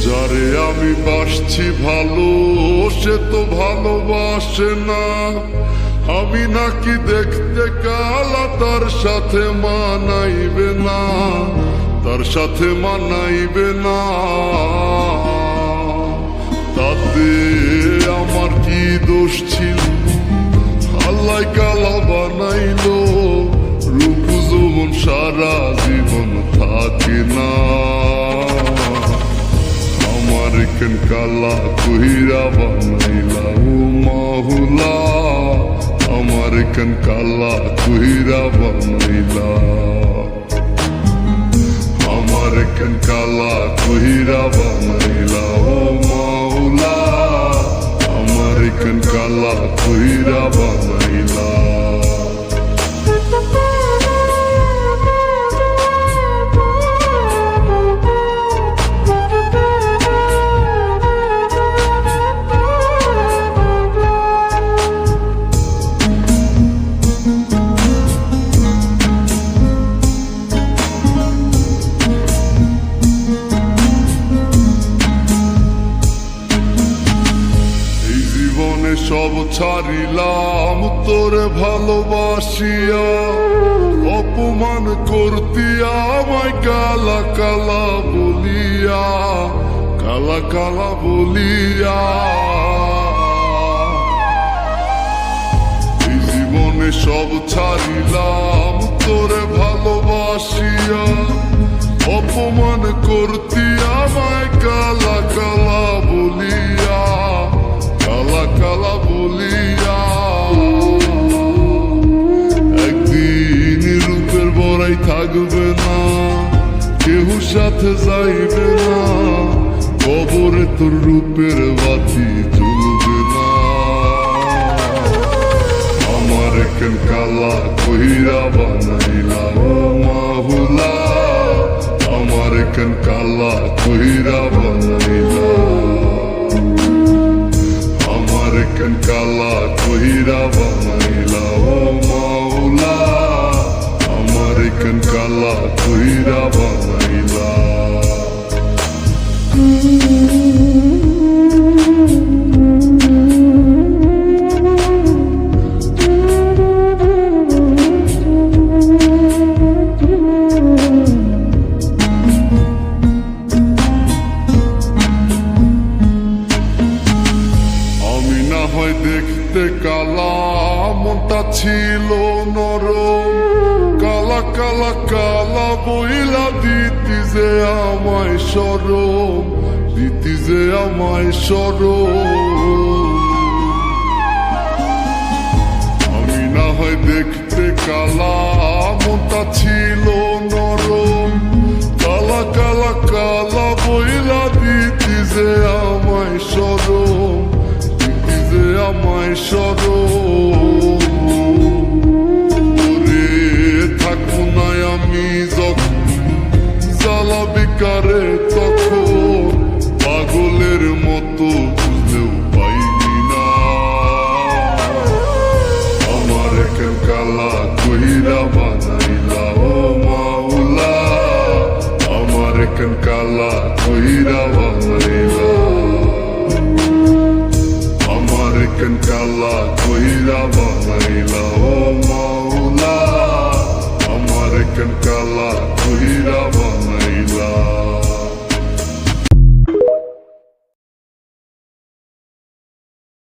যারে আমি বাসছি ভালো সে তো ভালোবাসে না। আমি নাকি দেখতে কালা, তার সাথে মানাইবে না, তার সাথে মানাইবে না। তাতে আমার কি দোষ ছিল? আল্লাহ কালা বানাইলো, রূপ যৌবন সারা জীবন থাকে না। আমার কেন কালা কইরা বানাইলা ও মাওলা, আমার কেন কালা কইরা বানাইলা, আমার কেন কালা কইরা বানাইলা ও মাওলা, আমার কেন কালা কইরা বানাইলা। সব ছাড়িলাম তোরে ভালোবাসিয়া, অপমান করতিয়া আমায় কালা কালা বলিয়া, কালা কালা বলিয়া। এই জীবনে সব ছাড়িলাম তোরে ভালোবাসিয়া, অপমান করতিয়া আমায় কালা কালা বলিয়া, কালা কালা বলিয়া। একদিন রূপের বড়াই থাকবে না, কেউ সাথে যাইবে না, কবরে তোর রূপের বাতি জ্বলবে না। আমার কেন কালা কইরা বানাইলা ও মাওলা, আমার কেন কালা কইরা বানাইলা, আমার কেন কালা কইরা বানাইলা ও মাওলা, আমার কেন কালা কইরা বানাইলা। দেখতে কালা মনটা ছিল নরম, কালা কালা কালা বইলা দিতি যে আমায় শরম, দিতি যে আমায় শরম। আমি না হয় দেখতে কালা মনটা ছিল নরম, কালা কালা কালা বইলা দিতি যে আমায় শরম, আমায় শরম। ওরে থাকবো না আমি যখন জ্বালাবি কারে তখন, পাগলের মতো বুঝলেও পাইনি না। আমার কেন কালা কইরা বানাইলা ও মাওলা, আমার কেন কালা কইরা বানাইলা, আমার কেন কালা কইরা বানাইলা।